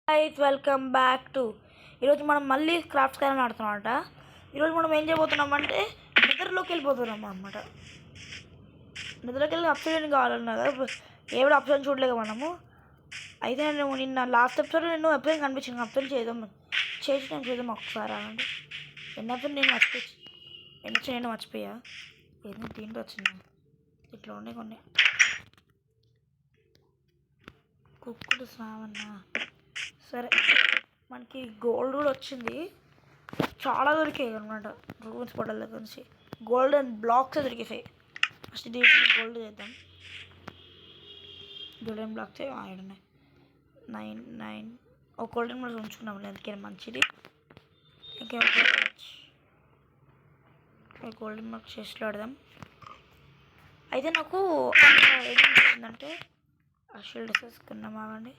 Guys welcome back to ఈరోజు మనం మళ్ళీ క్రాఫ్ట్స్ కానీ ఆడుతున్నామన్నమాట. ఈరోజు మనం ఏం చేయబోతున్నామంటే నిద్రలోకి వెళ్ళిపోతున్నాం అనమాట. నిద్రలోకి వెళ్ళి అప్సైడ్ కావాలన్నా కదా, ఏవిడ అప్సైడ్ చూడలేక మనము. అయితే నేను నిన్న లాస్ట్ ఎపిసోడ్లో నేను అప్సైడ్ కనిపించింది. అప్సైడ్ చేద్దాం ఒకసారి అనండి. ఎన్నప్పుడు నేను మర్చిపోయా. ఏదో దీంట్లో వచ్చింది, ఇట్లా ఉన్నాయి కొన్ని కుక్కుడు సామన్నా. సరే, మనకి గోల్డ్ కూడా వచ్చింది. చాలా దొరికాయి అనమాట. రూమ్స్ పడాల దగ్గర నుంచి గోల్డెన్ బ్లాక్స్ దొరికేసాయి. ఫస్ట్ దీంట్లో గోల్డ్ చేద్దాం. గోల్డెన్ బ్లాక్స్ ఆడున్నాయి 9 ఒక గోల్డెన్ బ్లాక్స్ ఉంచుకున్నాం. ఎందుకైనా మంచిది. ఇంకా గోల్డెన్ బ్లాక్స్ చేసి ఆడదాం. అయితే నాకు ఏమనిపించిందంటే ఆ షీల్డ్ వేసుకున్నామాగండి.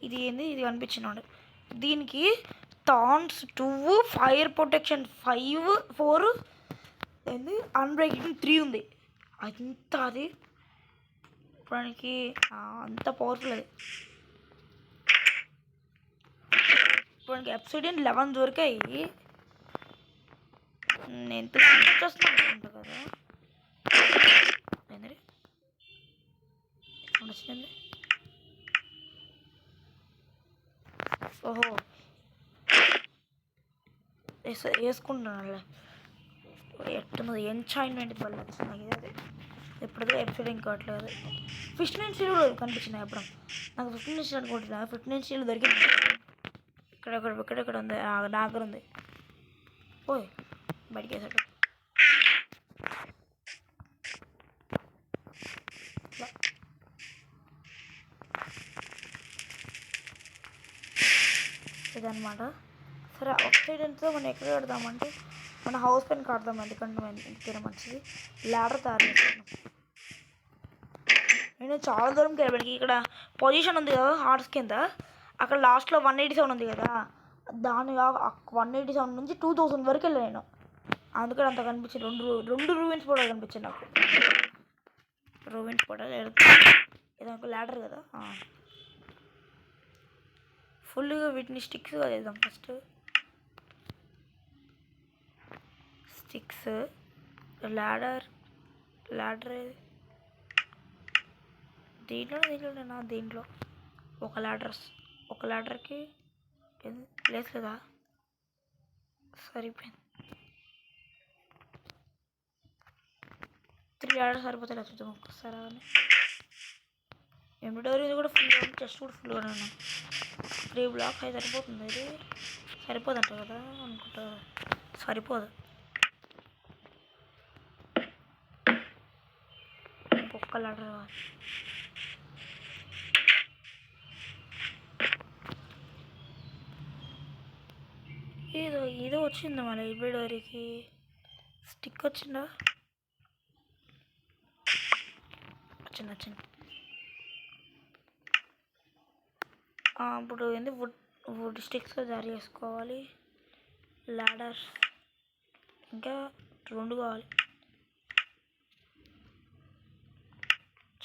ఇది కనిపించింది. దీనికి థాన్స్ 2, ఫైర్ ప్రొటెక్షన్ 5, 4 అన్బ్రేకింగ్ 3 ఉంది. అది దానికి అంత పవర్ఫుల్. అది ఇప్పుడు ఎప్సిడియన్ 11 దొరికాయి. ఎంత వస్తుంది కదా. వచ్చింది. ఓహో, వేసుకుంటున్నా. ఎట్టున్నది ఎంచాయిన్మెంట్ వల్ల వచ్చింది. అది ఎప్పుడైతే ఎపిసోడ్ ఇంకా కావట్లేదు. 15 స్టీల్ కూడా కనిపించినాయి. అప్పుడు నాకు 15 స్టీల్ అనుకుంటున్నా. 15 స్టీల్ దొరికింది. ఇక్కడెక్కడ ఉంది. నా దగ్గర ఉంది. ఓయ్, బయటికి వేసాడు. ఇదనమాట. సరే, ఆక్సైడ్ ఎంతో మనం ఎక్కడ కడదామంటే మన హౌస్ పైన కడదాం. ఎందుకంటే ఇంకేనా మంచిది. ల్యాడర్ తయారు చేస్తాను. నేను చాలా దూరం వెళ్ళడానికి ఇక్కడ పొజిషన్ ఉంది కదా హార్ట్స్ కింద. అక్కడ లాస్ట్లో 187 ఉంది కదా, దాని 187 నుంచి 2000 వరకు వెళ్ళాను నేను. అందుకని అంత కనిపించింది. రెండు రూవిన్స్ కూడా కనిపించింది నాకు. రూవిన్స్ కూడా ఏదో ఒక ల్యాడర్ కదా. ఫుల్గా వీటిని స్టిక్స్ వేద్దాం. ఫస్ట్ స్టిక్స్, ల్యాడర్ దీంట్లో ఒక ల్యాడర్కి ప్లేస్ లేదా. సరిపోయింది. 3 ల్యాడర్స్ సరిపోతాయి. చూద్దాం ఒక్కసారి. అని ఎంబ్రాయిడరీ కూడా ఫుల్గా ఉంది. చెస్ట్ కూడా ఫుల్గానే ఉన్నాయి. 3 బ్లాక్స్ అయితే సరిపోతుంది. ఇది సరిపోదంట కదా అనుకుంటా. సరిపోదు. ఇంకొక ల్యాడర్ కావాలి. ఏదో వచ్చిందా మన ఎంబ్రాయిడరీకి స్టిక్ వచ్చిందా? వచ్చింది. ఇప్పుడు వుడ్ స్టిక్స్ తయారు చేసుకోవాలి. ల్యాడర్స్ ఇంకా 2 కావాలి.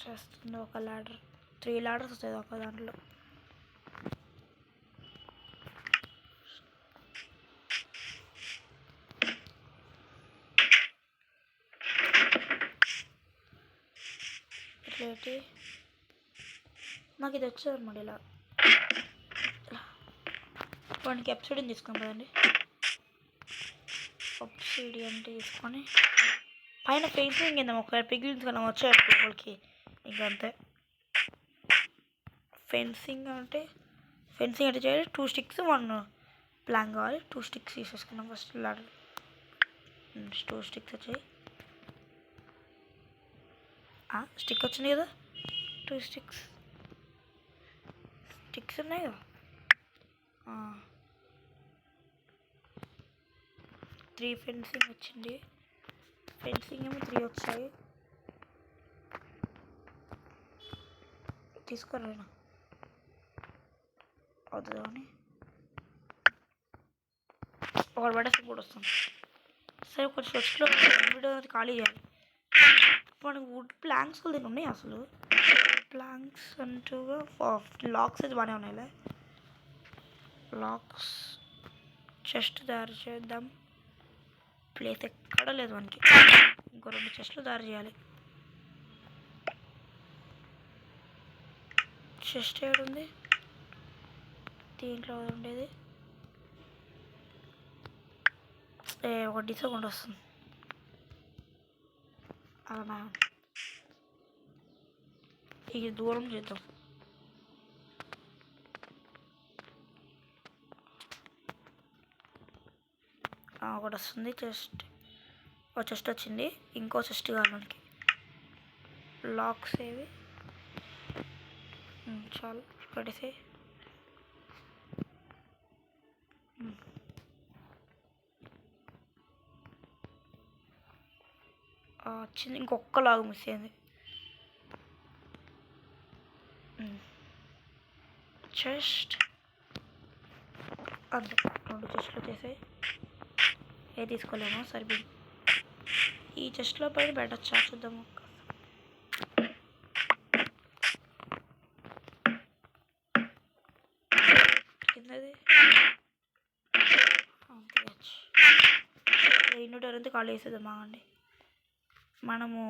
చేస్తుంది ఒక ల్యాడర్. 3 ల్యాడర్స్ వస్తాయి ఒక దాంట్లో. ఇట్లా నాకు ఇది వచ్చారు మరి. ఇలా వానికి ఎప్సిడియన్ తీసుకున్నాం కదండి. ఎప్సిడియన్ తీసుకొని పైన ఫెన్సింగ్ కింద ఒక పిగిలించుకున్నాం. వచ్చారు లోపలికి. ఇంకంతే. ఫెన్సింగ్ అంటే చేయాలి. 2 స్టిక్స్ 1 ప్లాంక్ కావాలి. 2 స్టిక్స్ తీసేసుకున్నాం. ఫస్ట్ లాడర్ 2 స్టిక్స్ వచ్చాయి. స్టిక్ వచ్చింది కదా. 2 స్టిక్స్ ఉన్నాయి కదా. 3 ఫెన్సింగ్ వచ్చింది. ఫెన్సింగ్ ఏమో 3 వచ్చాయి. తీసుకోలేనా అవుతుంది కానీ ఒకటి పడేసి కూడా వస్తుంది. సరే, కొంచెం ఫస్ట్లో వీడియో ఖాళీ చేయాలి. మనకు వుడ్ ప్లాంక్స్ దీన్ని ఉన్నాయి. అసలు ప్లాంక్స్ అంటూగా లాక్స్ అయితే బాగానే ఉన్నాయి. లాక్స్ చెస్ట్ తయారు చేద్దాం. ప్లేస్ ఎక్కడ లేదు మనకి. ఇంకో 2 చెస్ట్లు తయారు చేయాలి. చెస్ట్ ఏడుంది? దీంట్లో ఉండేది ఒక డిసౌండ్ వస్తుంది. అలా ఇది దూరం చేద్దాం. ఒకటి వస్తుంది చెస్ట్. ఒక చెస్ట్ వచ్చింది. ఇంకో చెస్ట్ కావాలి మనకి. లాక్స్ ఏవి చాలు పెట్టేసి వచ్చింది. ఇంకొక లాగు మిస్ అయింది. చెస్ట్ అంతే. 2 చెస్ట్లు వచ్చేసాయి. ఏ తీసుకోలేమో సరిపోయింది. ఈ చెస్ట్లో పైన పెట్టచ్చా చూద్దాము. కిందది ఇన్వర్టర్ అంతా ఖాళీ వేసేద్దాం. బాగుండి మనము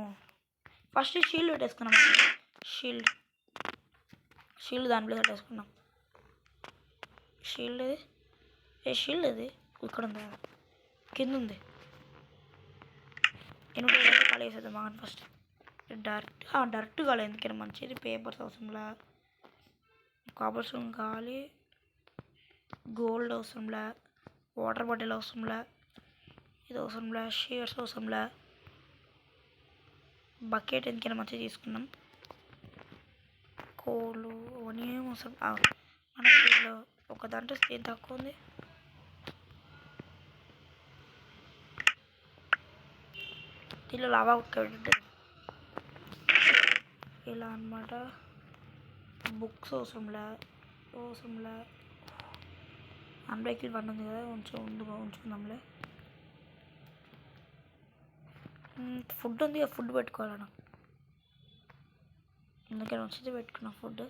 ఫస్ట్ షీల్డ్ పెట్టేసుకున్నాం. షీల్డ్ దాంట్లో పెట్టేసుకున్నాం. షీల్డ్ అది షీల్డ్ అది ఇక్కడ ఉందా? కింద ఉంది. ఇన్వర్టర్ అంతా ఖాళీ వేసేద్దాం. బాగుంది ఫస్ట్ డైరెక్ట్ కావాలి. ఎందుకైనా మంచిది. పేపర్స్ అవసరంలా, కాబర్స్టోన్ కావాలి, గోల్డ్ అవసరంలా, వాటర్ బాటిల్ అవసరంలా, ఇది అవసరంలా, షేర్స్ అవసరంలా, బకెట్ ఎందుకైనా మంచిగా తీసుకున్నాం. కోళ్ళు అవన్నీ అవసరం. మనకి దీనిలో ఒక దాంట్లో ఏం తక్కువ ఉంది. దీనిలో లావా ఉంటుంది ఇలా అన్నమాట. బుక్స్ అవసరంలా అన్బ్రేకింగ్ 1 ఉంది కదా, ఉంచుకుందాంలే. ఫుడ్ ఉంది కదా, ఫుడ్ పెట్టుకోవాలన్నా. అందుకని మంచిది పెట్టుకున్నా ఫుడ్.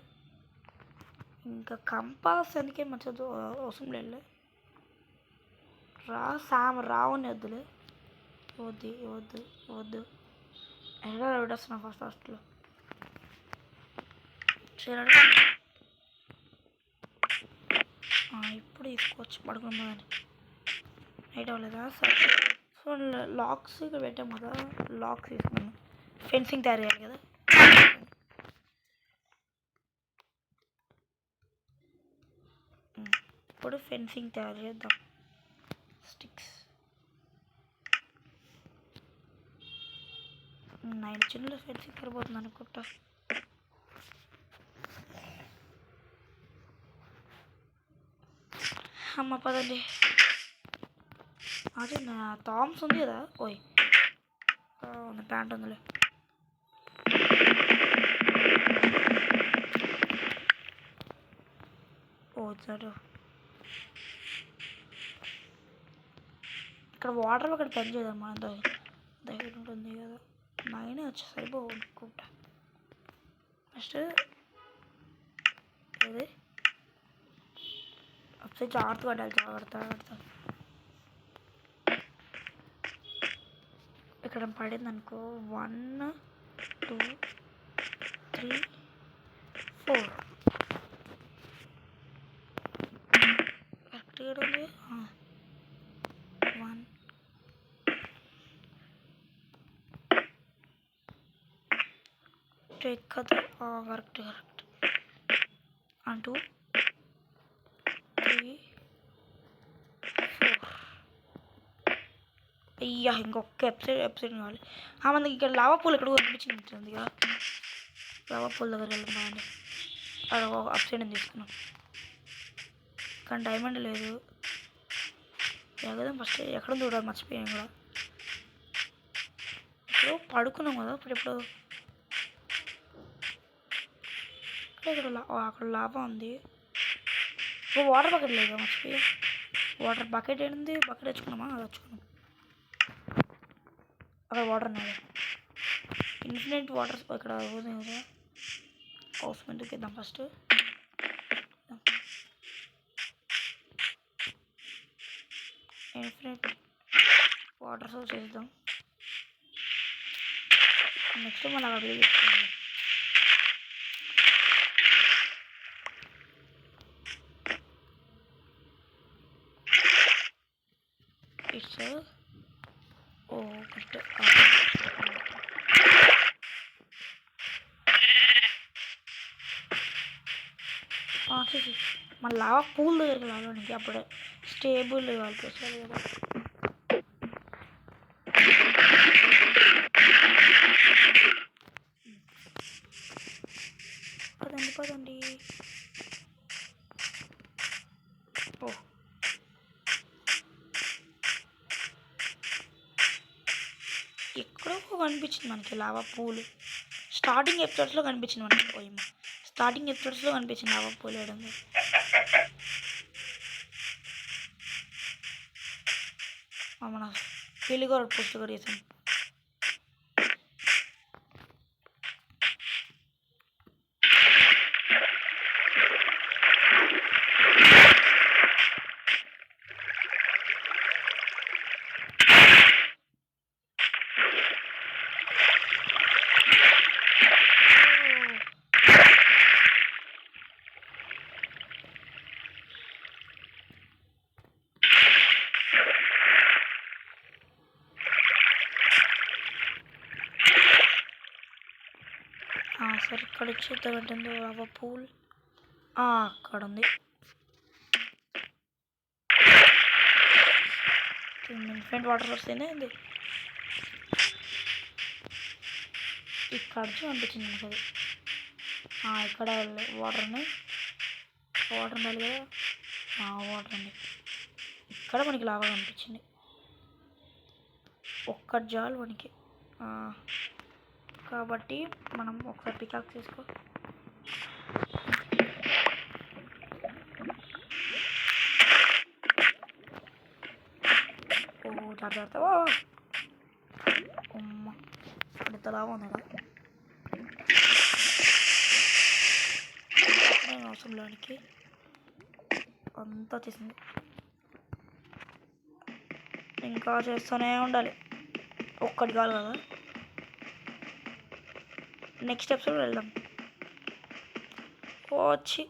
ఇంకా కంపాస్ అందుకే మంచిది అవసరం లేదు. రావని వద్దులే. వద్దు ఎలా పెట్టేస్తున్నా ఫస్ట్లో. ఇప్పుడు తీసుకోవచ్చు పడుకున్నామని. నైట్ అవ్వలేదా? సరే. సో లాక్స్ ఇక్కడ పెట్టాం కదా, లాక్స్ తీసుకున్నాను. ఫెన్సింగ్ తయారు చేయాలి కదా. ఇప్పుడు ఫెన్సింగ్ తయారు చేద్దాం. స్టిక్స్ 9 చిన్న ఫెన్సింగ్ సరిపోతుంది అనుకుంటా. అమ్మ పదండి. అదే నా థామ్స్ ఉంది కదా. ఉంది ప్యాంట్ ఉందిలే. సరే ఇక్కడ వాటర్ అక్కడ పని చేద్దాం. మన దగ్గర ఉంటుంది కదా. 9 వచ్చి సరిపోనుకుంటా. ఫస్ట్ ఇది ఒకసారి జాగ్రత్త పడాలి. జాగ్రత్త ఇక్కడ పడింది అనుకో. 1 2 3 4 కరెక్ట్గా ఉంది. 1 కదా. కరెక్ట్ 1 2 3 4. అయ్యా ఇంకొక ఎపిసోడ్ కావాలి. మనకి ఇక్కడ లావా పూల్ ఎక్కడ కనిపించింది కదా. లావా పూల్ దగ్గర వెళ్దాం. అక్కడ అప్సైడ్ తీసుకున్నాం కానీ డైమండ్ లేదు. ఎగదాం ఫస్ట్. ఎక్కడ చూడాలి మర్చిపోయాను కూడా. ఇప్పుడు పడుకున్నాం కదా. ఇప్పుడు ఇక్కడ అక్కడ లాభం ఉంది. ఇప్పుడు వాటర్ బకెట్ లేదు మర్చిపోయి. వాటర్ బకెట్ ఏంది? బకెట్ తెచ్చుకున్నామా? అది తెచ్చుకున్నాం. అక్కడ వాటర్ ఉన్నాయి. ఇన్ఫినిట్ వాటర్ ఇక్కడ అవుతుంది కదా. హౌస్ మెంట్కి ఇద్దాం ఫస్ట్. ఇన్ఫినిట్ వాటర్ సోర్స్ చేద్దాం. నెక్స్ట్ మనం అడిగి తీసుకుందాం. ఇట్స్ ఒకటి మన లావా పూల్ దగ్గరికి లాగడానికి అప్పుడు స్టేబుల్ వాళ్ళకి వస్తుంది కదా. పదండి ఓ ఎక్కడో కనిపించింది మనకి లావా పూలు. స్టార్టింగ్ ఎపిసోడ్స్లో కనిపించింది మనకి. పోయేమో స్టార్టింగ్ ఎపిసోడ్స్లో కనిపించింది లావా పూలు వేయడం. మన పెళ్ళిగోర పోస్ట్ కూడా చేసాం. సరే ఇక్కడ చూద్దాం ఏంటంటే లావా పూల్ అక్కడ ఉంది. ఇన్ఫినిట్ వాటర్ వస్తేనే ఉంది. ఇక్కడ అనిపించింది నాకు అది. ఇక్కడ వాటర్ ఉన్నాయి. వాటర్ ఉండాలి కదా. వాటర్ ఉంది. ఇక్కడ మనకి లావా అనిపించింది. ఒక్కటి జాలు మనకి. కాబట్టి మనం ఒకసారి పికాక్ తీసుకో. జాగ్రత్త. అమ్మ అంత లాగా ఉంది అవసరంలోనికి అంతా తీసింది. ఇంకా చేస్తూనే ఉండాలి. ఒక్కటి కాదు కదా. నెక్స్ట్ ఎపిసోడ్ వెళ్దాం. వచ్చి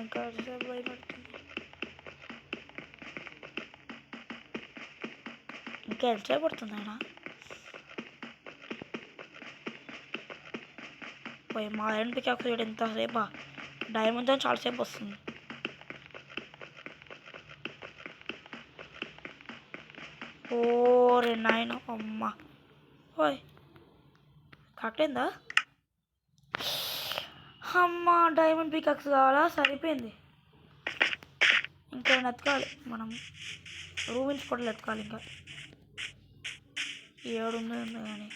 ఇంకా భయపడుతుంది. ఇంకా ఎంతసేపు పడుతుంది ఆయన? పోయి మా ఐరన్ పికాక్ ఎంతసేపా? డైమండ్తో చాలాసేపు వస్తుంది. ఓరే నాయన అమ్మ. ఓయ్ కట్టేందా? అమ్మ డైమండ్ పికాక్స్ కావాలా? సరిపోయింది. ఇంకా ఎత్తుకోవాలి మనం. రూబిన్స్ పొట్టలు ఎత్తుకోవాలి. ఇంకా 7 ఉంది కానీ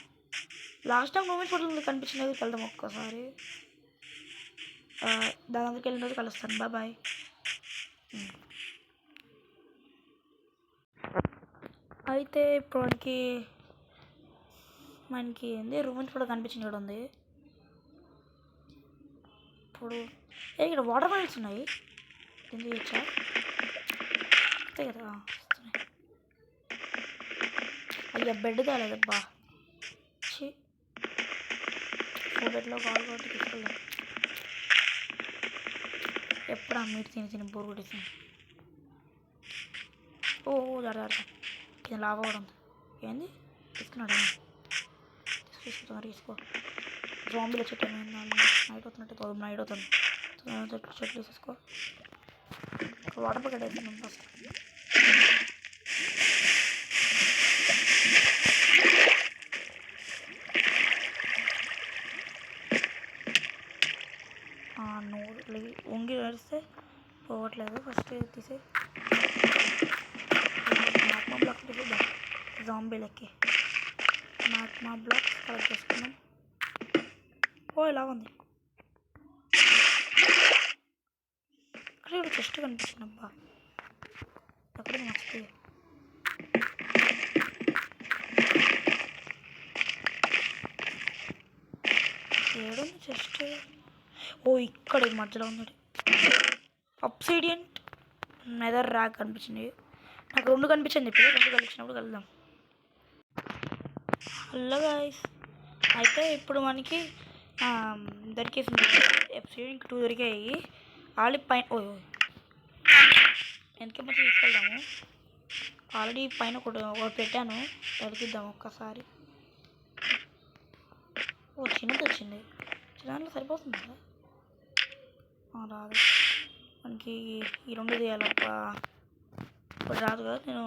లాస్ట్ టైం రూబిన్స్ పొట్టలు కనిపించినది. వెళ్దాం ఒక్కసారి. దాని దగ్గరికి వెళ్ళిన రోజు కలుస్తాను. బాయ్. అయితే ఇప్పుడు మనకి ఏంది రూబిన్స్ పొట్ట కనిపించింది కూడా ఉంది. ఇప్పుడు ఇక్కడ వాటర్ బాటిల్స్ ఉన్నాయి. ఎందుకు చేయొచ్చా? వస్తాయి కదా. వస్తున్నాయి. అయ్యా బెడ్ తేలేదబ్బా. బెడ్లో కాలు కొట్టి తీసుకెళ్దాం. ఎప్పుడు మీట్ తిని బోర్ కొట్టేసింది. జరగదు. ఇది లాభ అవడం ఏంది? తీసుకున్నాడు. తీసుకో. జాంబీల చెట్టు నైట్ అవుతున్నట్టు నైట్ అవుతుంది. చెట్లు తీసుకో. వాటర్ బకెట్ వేస్తున్నాం ఫస్ట్. వంగి నడిస్తే పోవట్లేదు. ఫస్ట్ తీసే మ్యాగ్మా బ్లాక్ తీసేద్దాం. జాంబీలకి మ్యాగ్మా బ్లాక్ కలెక్ట్ చేసుకున్నాం. ఇలా ఉంది. అక్కడ చెస్ట్ కనిపించింది. అబ్బా అక్కడ మర్చిపోయి ఏడుంది జస్ట్. ఓ ఇక్కడ మధ్యలో ఉంది. అబ్సిడియన్ నెదర్ ర్యాక్ కనిపించింది. నాకు 2 కనిపించింది. ఇప్పుడు 2 కలిసినప్పుడు కలుద్దాం. హలో గైస్, అయితే ఇప్పుడు మనకి దొరికేసింది. ఎపిసోడ్ ఇంక 2 దొరికాయి. ఆల్రెడీ పైన ఎందుకే మంచి తీసుకెళ్దాము. ఆల్రెడీ పైన ఒకటి పెట్టాను, తొలగిద్దాం ఒక్కసారి. చిన్నది వచ్చింది. చిన్న సరిపోతుంది కదా, రాదు మనకి. ఈ 2 తీయాలప్ప, ఇప్పుడు రాదు కదా. నేను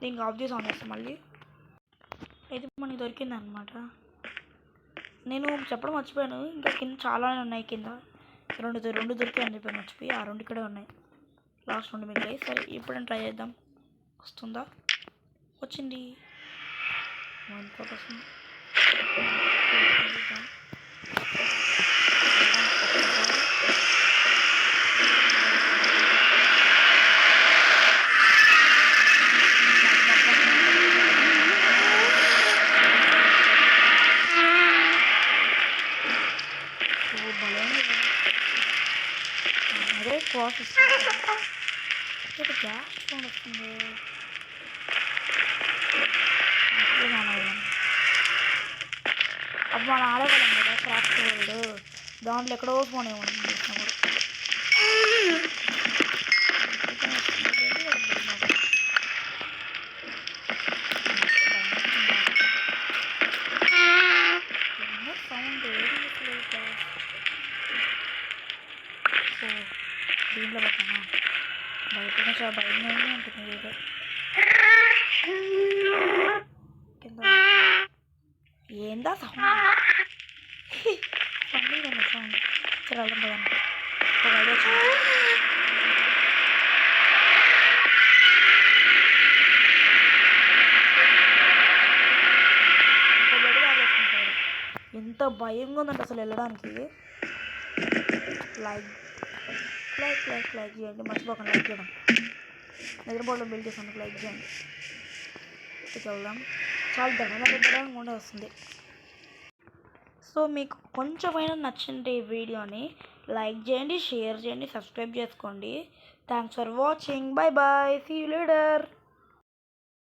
దీనికి ఆఫ్ చేసి ఆన్ చేస్తాను మళ్ళీ. అయితే మనకి దొరికింది అనమాట. నేను చెప్పడం మర్చిపోయాను, ఇంకా కింద చాలానే ఉన్నాయి. కింద 2 దొరికాయని చెప్పాను, మర్చిపోయి. ఆ 2 ఇక్కడే ఉన్నాయి. లాస్ట్ 2 మిగిలాయి. సరే ఇప్పుడు ట్రై చేద్దాం. వస్తుందా? వచ్చింది. ఇంకోటి వస్తుంది. అదే కాఫ్ వస్తుంది. గ్యాస్ సౌండ్ వస్తుంది. అప్పుడు మనం ఆడేవాళ్ళం కదా క్రాఫ్ట్ వరల్డ్, దాంట్లో ఎక్కడో ఫోన్ ఏమన్నా చేసినప్పుడు. సౌండ్ దీంట్లో పెట్టాను. బయట నుంచి భయంగా ఉంటుంది ఏదో కింద. ఏందా సౌండ్? పండుగ సౌండ్. సరే వెళ్దాం పదండి. ఒక ఐడియా వచ్చింది. ఒక బెడ్ వేసుకుంటాడు. ఎంత భయంగా ఉందంటే అసలు వెళ్ళడానికి. లైక్ చేయండి, మర్చిపోకండి లైక్ చేయడం. నిద్రపోవడం బిల్డ్ చేసాను, లైక్ చేయండి. వెళ్దాం. చాలా దడగా కూడా వస్తుంది. సో మీకు కొంచెమైనా నచ్చింటే ఈ వీడియోని లైక్ చేయండి, షేర్ చేయండి, సబ్స్క్రైబ్ చేసుకోండి. Thanks for watching. Bye bye, see you later.